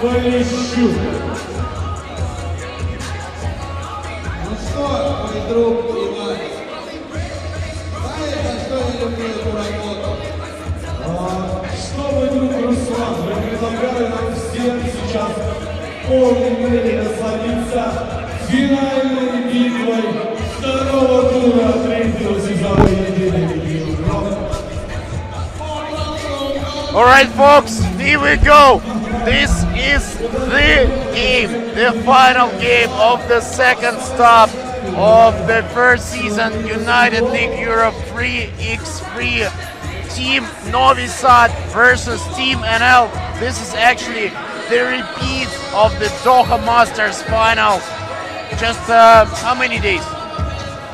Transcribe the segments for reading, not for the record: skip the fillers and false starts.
Полищук. Ну что, мой друг Иван, знаешь, за что я люблю эту работу? Что, мой друг Руслан, вы предлагали нам всем сейчас в полной мере насладиться финальной битвой второго тура третьего сезона недели. All right, folks, here we go. This is the game, the final game of the second stop of the first season United League Europe 3x3 Team Novi Sad versus Team NL. This is actually the repeat of the Doha Masters final. Just how many days?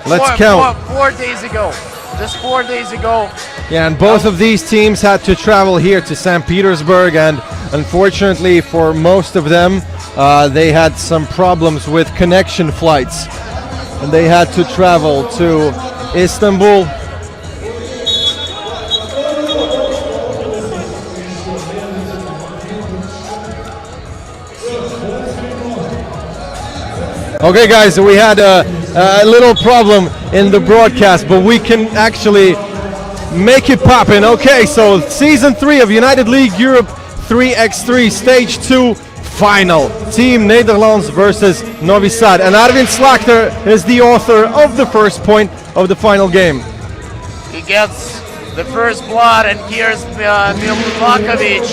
Let's count. 4 days ago. Just 4 days ago. Yeah, and both of these teams had to travel here to St. Petersburg, and unfortunately for most of them, they had some problems with connection flights, and they had to travel to Istanbul. Okay, guys, so we had a little problem in the broadcast, but we can actually make it poppin'. Okay, so season 3 of United League Europe 3x3 stage 2 final. Team Netherlands versus Novi Sad. And Arvin Slakter is the author of the first point of the final game. He gets the first blood, and here's Milakovic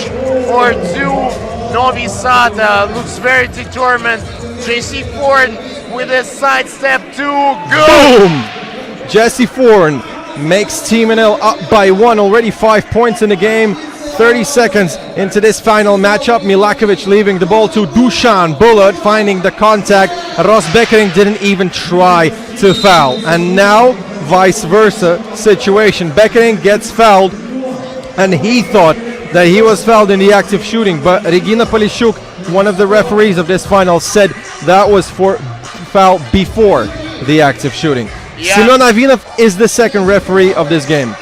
for 2. Novi Sad looks very determined. JC Ford with a sidestep 2. Good! Boom! Jesse Forn makes Team NL up by 1, already 5 points in the game. 30 seconds into this final matchup. Milakovic leaving the ball to Dusan Bullard, finding the contact. Ross Beckering didn't even try to foul. And now, vice versa situation. Beckering gets fouled, and he thought that he was fouled in the active shooting, but Regina Polishuk, one of the referees of this final, said that was for foul before the active shooting. Yeah. Simeon Ivinov is the second referee of this game.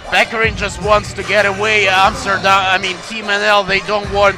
Beckering just wants to get away. Team NL, they don't want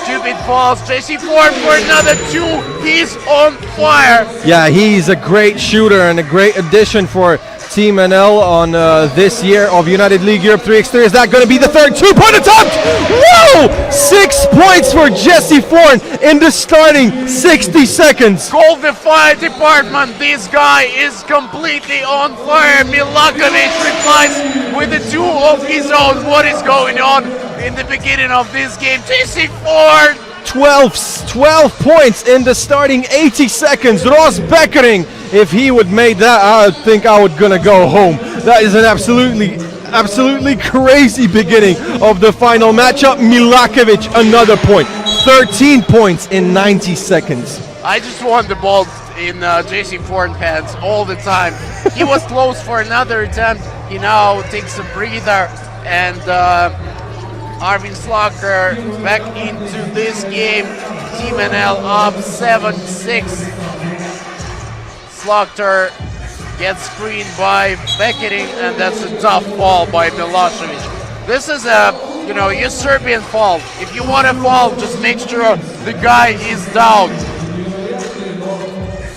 stupid falls. JC Ford for another 2. He's on fire. Yeah, he's a great shooter and a great addition for Team NL on this year of United League Europe 3x3. Is that going to be the third 2-point attempt? Whoa! 6 points for Jesse Forn in the starting 60 seconds. Call the fire department. This guy is completely on fire. Milakovic replies with a 2 of his own. What is going on in the beginning of this game? JC Ford! 12 points in the starting 80 seconds. Ross Beckering, if he would made that, I think I would gonna go home. That is an absolutely crazy beginning of the final matchup. Milakovic, another point. 13 points in 90 seconds. I just want the ball in JC Ford's hands all the time. He was close for another attempt. He now takes a breather, and Arvin Slakter back into this game. Team NL up 7-6. Slakter gets screened by Beckering, and that's a tough fall by Milosevic. This is a, your Serbian foul. If you want to foul, just make sure the guy is down.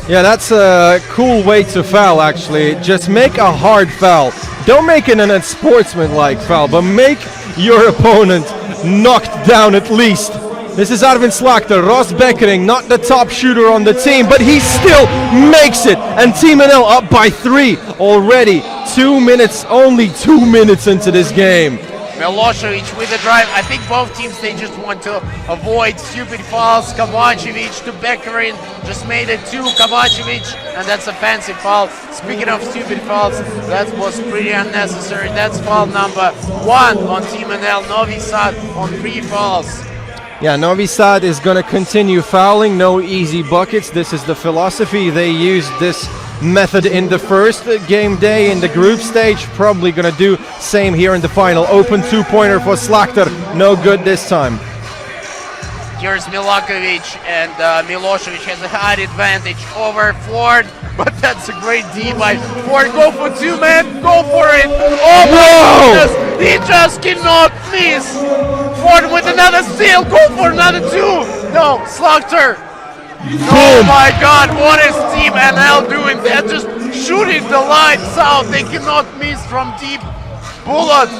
Yeah, that's a cool way to foul, actually. Just make a hard foul. Don't make it an unsportsmanlike foul, but make your opponent knocked down at least. This is Arvin Slakter. Ross Beckering, not the top shooter on the team, but he still makes it. And Team NL up by 3 already. 2 minutes, only 2 minutes into this game. Milosevic with the drive. I think both teams, they just want to avoid stupid fouls. Kovacevic to Beckering, just made it 2. Kovacevic, and that's a fancy foul. Speaking of stupid fouls, that was pretty unnecessary. That's foul number 1 on Team NL. Novi Sad on 3 fouls. Yeah, Novi Sad is going to continue fouling. No easy buckets. This is the philosophy. They used this method in the first game day in the group stage. Probably going to do same here in the final. Open 2-pointer for Slakter. No good this time. Here's Milakovic, and Milosevic has a hard advantage over Ford, but that's a great D by Ford. Go for two, man. Go for it. Oh my goodness. He just cannot miss. Ford with another steal. Go for another two. No, Slugter. Oh my God, what is Team NL doing? They're just shooting the lights out. They cannot miss from deep. Bullet.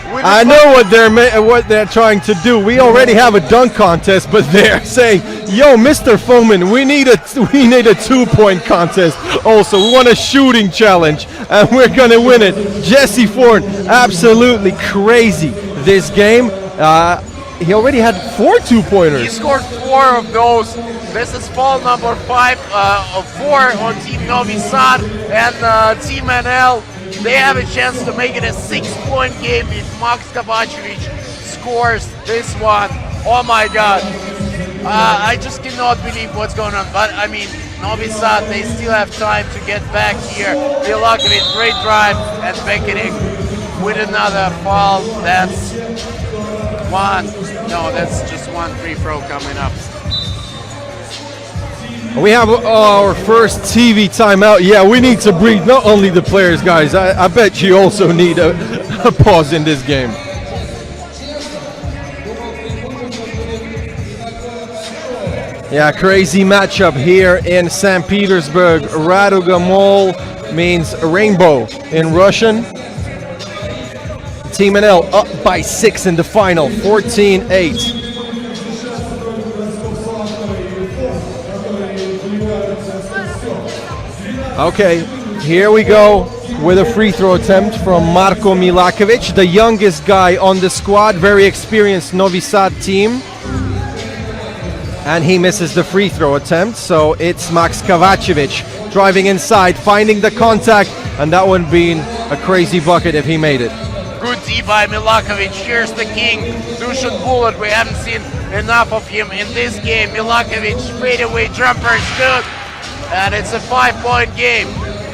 I know what they're trying to do. We already have a dunk contest, but they're saying, "Yo, Mr. Foreman, we need a 2-point contest. Also, we want a shooting challenge, and we're gonna win it." Jesse Ford, absolutely crazy this game. He already had 4 2-pointers. He scored 4 of those. This is foul number 4 on Team Novi Sad, and Team NL. They have a chance to make it a 6-point game if Max Kovacevic scores this one. Oh my God. I just cannot believe what's going on. But I mean, Novi Sad, they still have time to get back here. Milakovic, great drive, and Bekering with another foul. That's one. No, that's just one free throw coming up. We have our first TV timeout. Yeah, we need to breathe, not only the players, guys. I bet you also need a pause in this game. Yeah, crazy matchup here in St. Petersburg. Raduga Mall means rainbow in Russian. Team NL up by 6 in the final, 14-8. Okay, here we go with a free throw attempt from Marko Milakovic, the youngest guy on the squad, very experienced Novi Sad team. And he misses the free throw attempt, so it's Max Kovacevic driving inside, finding the contact, and that would have been a crazy bucket if he made it. Good D by Milakovic. Here's the king, Dusan Bullet. We haven't seen enough of him in this game. Milakovic fadeaway jumper is good. And it's a 5-point game.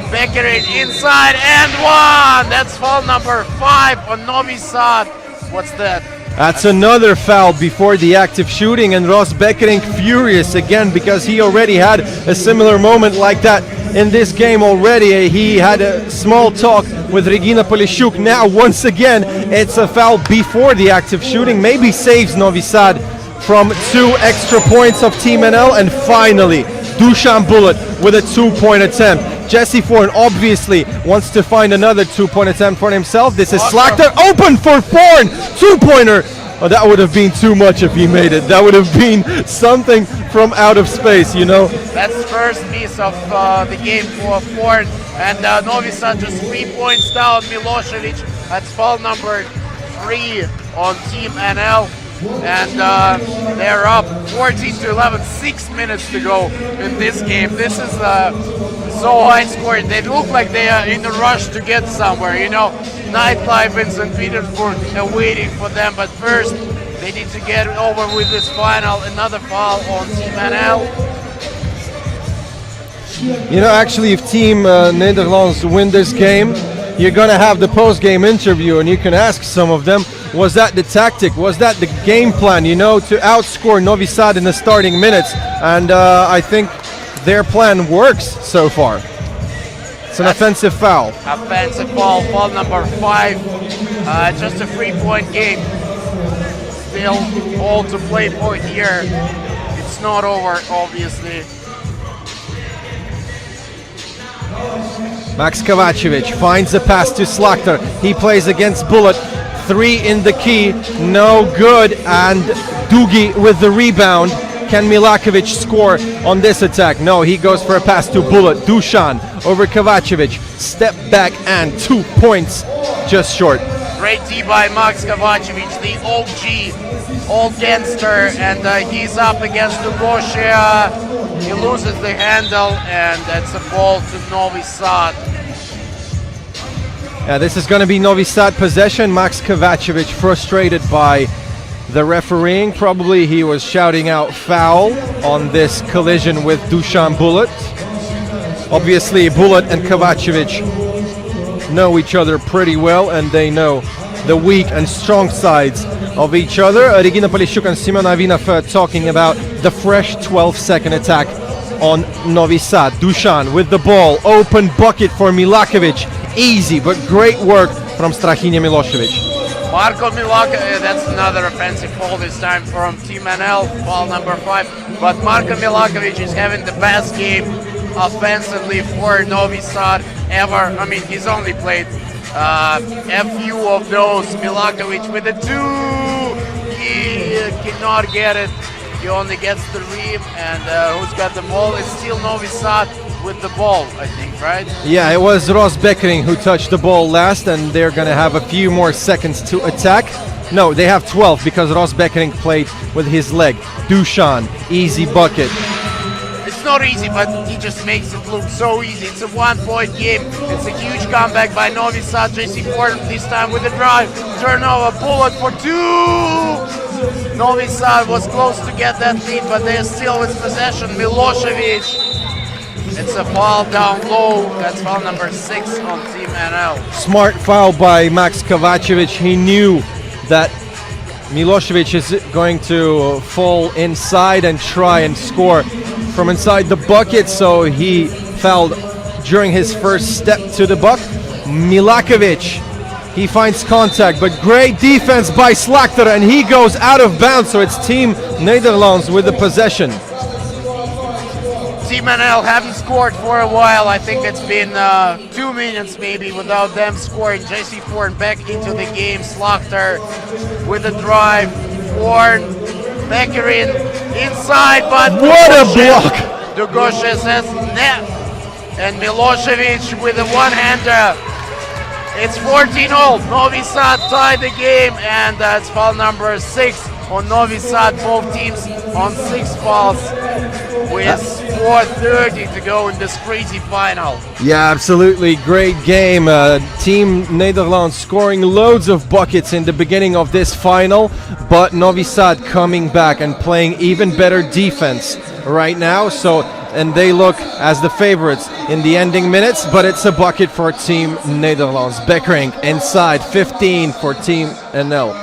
Bekering inside and one. That's foul number 5 on Novi Sad. What's that? That's another foul before the active shooting, and Ross Bekering furious again because he already had a similar moment like that in this game already. He had a small talk with Regina Polishuk. Now once again it's a foul before the active shooting. Maybe saves Novi Sad from 2 extra points of Team NL, and finally Dusan Bullet with a 2-point attempt. Jesse Ford obviously wants to find another 2-point attempt for himself. This is Slagter open for Ford, 2-pointer. Oh, that would have been too much if he made it. That would have been something from out of space, you know. That's the first piece of the game for Ford, and Novi Sad just 3 points down. Milosevic, that's foul number 3 on Team NL. And they're up 14-11, 6 minutes to go in this game. This is so high scoring. They look like they are in a rush to get somewhere, you know. Nightlife in St. Petersburg are waiting for them, but first they need to get over with this final. Another foul on Team NL. You know, actually, if Team Netherlands win this game, you're gonna have the post-game interview, and you can ask some of them, was that the tactic, was that the game plan, you know, to outscore Novi Sad in the starting minutes? And I think their plan works so far. It's an offensive foul. Offensive foul, foul number 5. Just a 3-point game. Still all to play for here. It's not over, obviously. Max Kovacevic finds a pass to Slagter. He plays against Bullet. 3 in the key, no good. And Dugi with the rebound. Can Milakovic score on this attack? No, he goes for a pass to Bullet. Dusan over Kovacevic. Step back and 2 points, just short. Great D by Max Kovacevic, the OG, old gangster, and he's up against Dubosha. He loses the handle, and that's a ball to Novi Sad. Yeah, this is going to be Novi Sad possession. Max Kovacevic frustrated by the refereeing. Probably he was shouting out foul on this collision with Dusan Bullet. Obviously, Bullet and Kovacevic know each other pretty well, and they know the weak and strong sides of each other. Regina Polishchuk and Simona Wiener talking about the fresh 12-second attack on Novi Sad. Dusan with the ball, open bucket for Milakovic. Easy, but great work from Strahinja Milosevic. Marko Milakovic, that's another offensive foul this time from Team NL, foul number 5. But Marko Milakovic is having the best game offensively for Novi Sad ever. I mean, he's only played a few of those. Milakovic with the 2, he cannot get it. He only gets the rim, and who's got the ball? It's still Novi Sad with the ball, I think, right? Yeah, it was Ross Beckering who touched the ball last, and they're going to have a few more seconds to attack. No, they have 12 because Ross Beckering played with his leg. Dusan, easy bucket. It's not easy, but he just makes it look so easy. It's a 1-point game. It's a huge comeback by Novi Sad. JC Ford this time with a drive. Turnover, bullet for 2. Novi Sad was close to get that lead, but they're still with possession. Milosevic. It's a foul down low. That's foul number 6 on Team NL. Smart foul by Max Kovacevic. He knew that Milosevic is going to fall inside and try and score from inside the bucket, so he fouled during his first step to the buck. Milakovic, he finds contact, but great defense by Slakter, and he goes out of bounds, so it's Team Netherlands with the possession. Team NL haven't scored for a while. I think it's been 2 minutes maybe without them scoring. JC Forn back into the game. Slakter with a drive. Forn, Beckering inside, but what a block! Dugosha says net. And Milosevic with a one-hander. It's 14-all. Novi Sad tied the game, and that's foul number 6 on Novi Sad. Both teams on 6 fouls with 4:30 to go in this crazy final. Yeah, absolutely great game. Team Netherlands scoring loads of buckets in the beginning of this final, but Novi Sad coming back and playing even better defense right now. And they look as the favorites in the ending minutes, but it's a bucket for Team Netherlands. Beckering inside, 15 for Team NL.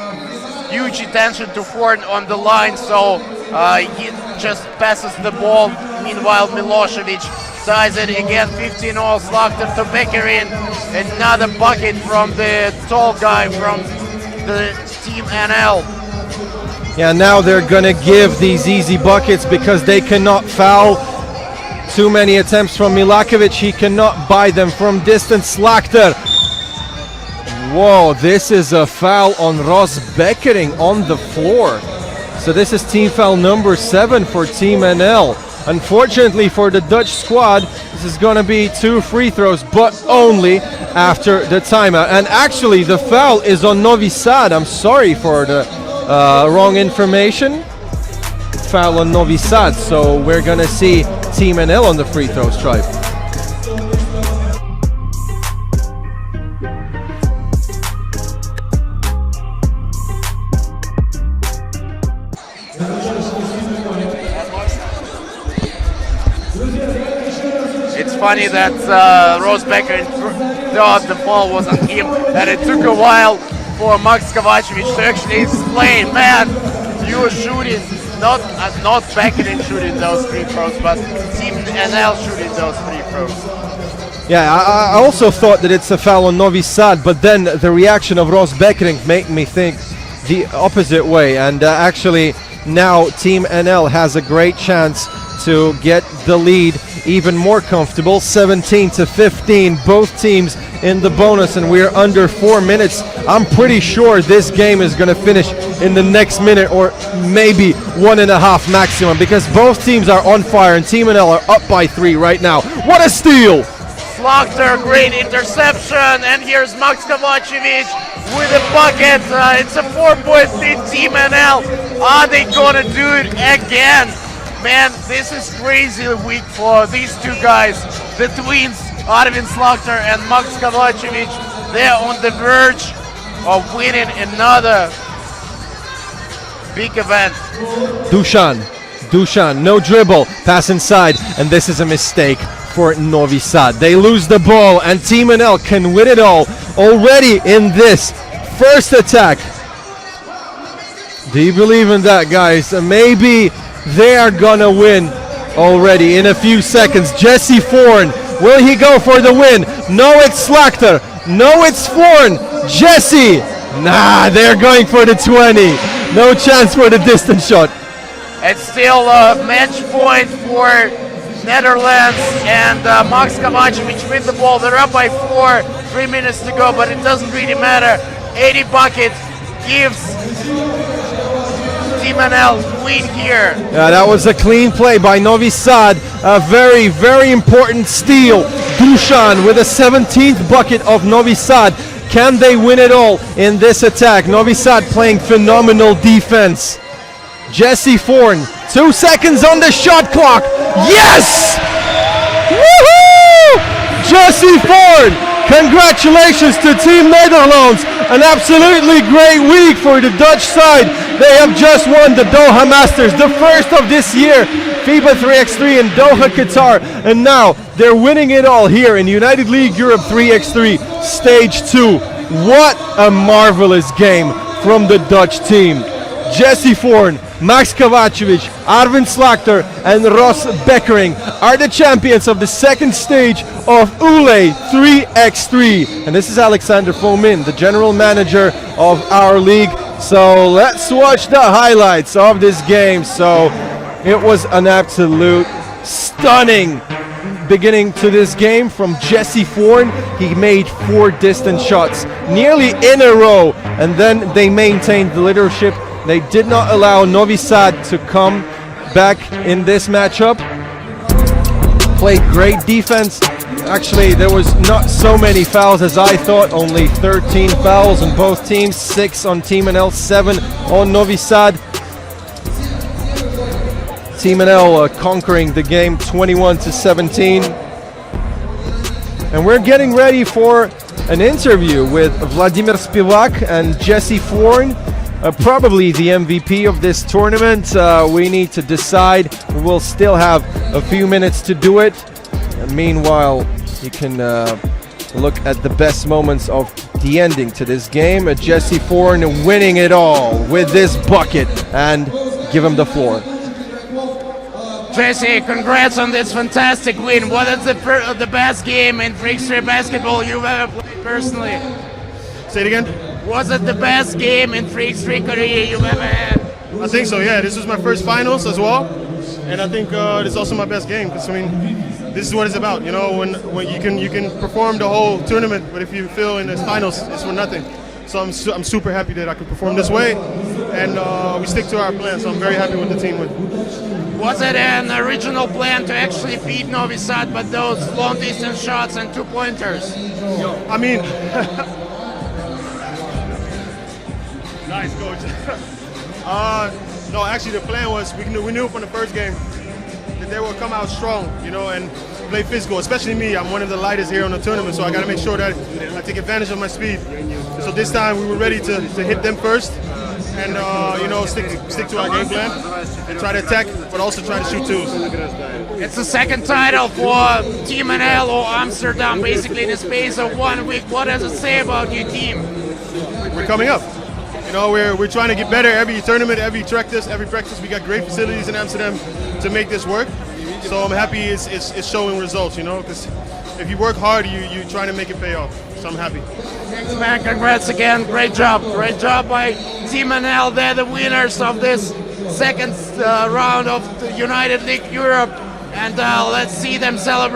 Huge attention to Ford on the line, so he just passes the ball. Meanwhile, Milosevic ties it again, 15-all. Slakter to Beckering. Another bucket from the tall guy from the Team NL. Yeah, now they're gonna give these easy buckets because they cannot foul. Too many attempts from Milakovic. He cannot buy them from distance. Slakter. Whoa, this is a foul on Ross Beckering on the floor. So this is team foul number 7 for Team NL. Unfortunately for the Dutch squad, this is going to be 2 free throws, but only after the timeout. And actually, the foul is on Novi Sad. I'm sorry for the wrong information. Foul on Novi Sad, so we're going to see Team NL on the free throw stripe. It's funny that Ross Beckering thought the ball was on him, and it took a while for Max Kovacevic to actually explain, man, you were shooting, not Beckering shooting those free throws, but Team NL shooting those free throws. Yeah, I also thought that it's a foul on Novi Sad, but then the reaction of Ross Beckering made me think the opposite way, and actually now Team NL has a great chance to get the lead even more comfortable. 17-15, both teams in the bonus, and we're under 4 minutes. I'm pretty sure this game is going to finish in the next minute or maybe 1.5 maximum, because both teams are on fire and Team NL are up by 3 right now. What a steal! Slakter, great interception, and here's Max Kovacevic with a bucket. It's a 4-point lead, Team NL. Are they gonna do it again? Man, this is crazy week for these two guys, the twins, Arvin Slakter and Max Kovacevic. They're on the verge of winning another big event. Dusan, no dribble, pass inside, and this is a mistake for Novi Sad. They lose the ball, and Team NL can win it all already in this first attack. Do you believe in that, guys? Maybe they are gonna win already in a few seconds. Jesse Foreign, will he go for the win? No, it's Slakter. No, it's Foreign. Jesse, nah, they're going for the 20. No chance for the distance shot. It's still a match point for Netherlands, and Max Kovacevic with the ball. They're up by 4, 3 minutes to go, but it doesn't really matter. 80 bucket gives Team NL win here. Yeah, that was a clean play by Novi Sad. A very, very important steal. Dusan with a 17th bucket of Novi Sad. Can they win it all in this attack? Novi Sad playing phenomenal defense. Jesse Foreign, 2 seconds on the shot clock. Yes! Woohoo! Jesse Foreign, congratulations to Team Netherlands. An absolutely great week for the Dutch side. They have just won the Doha Masters, the first of this year, FIBA 3x3 in Doha, Qatar. And now they're winning it all here in United League Europe 3x3 Stage 2. What a marvelous game from the Dutch team. Jesse Foreign, Max Kovacevic, Arvin Slakter, and Ross Beckering are the champions of the second stage of ULE 3x3. And this is Alexander Fomin, the general manager of our league. So let's watch the highlights of this game. So it was an absolute stunning beginning to this game from Jesse Foreign. He made 4 distance shots nearly in a row, and then they maintained the leadership. They did not allow Novi Sad to come back in this matchup. Played great defense. Actually, there was not so many fouls as I thought. Only 13 fouls on both teams. 6 on Team NL, 7 on Novi Sad. Team NL conquering the game 21-17. And we're getting ready for an interview with Vladimir Spivak and Jesse Foreign. Probably the MVP of this tournament. We need to decide. We'll still have a few minutes to do it. And meanwhile, you can look at the best moments of the ending to this game. Jesse Foreign winning it all with this bucket, and give him the floor. Jesse, congrats on this fantastic win. What is the best game in 3x3 basketball you've ever played personally? Say it again? Was it the best game in 3x3 career you've ever had? I think so, yeah. This was my first finals as well. And I think it's also my best game, because, I mean, this is what it's about. You know, when you can perform the whole tournament, but if you feel in the finals, it's for nothing. So I'm super happy that I could perform this way, and we stick to our plan, so I'm very happy with the team. Was it an original plan to actually beat Novi Sad, but those long distance shots and 2-pointers? I mean, nice, coach. No, actually the plan was, we knew from the first game that they will come out strong, you know, and play physical, especially me. I'm one of the lightest here on the tournament, so I got to make sure that I take advantage of my speed. So this time we were ready to hit them first, and you know, stick to our game plan and try to attack, but also try to shoot twos. It's the second title for Team NL or Amsterdam, basically in the space of 1 week. What does it say about your team? We're coming up. You know, we're trying to get better every tournament, every practice. We got great facilities in Amsterdam to make this work. So I'm happy it's showing results, you know, because if you work hard, you trying to make it pay off. So I'm happy. Thanks, man. Congrats again. Great job. Great job by Team NL. They're the winners of this second round of the United League Europe. And let's see them celebrate.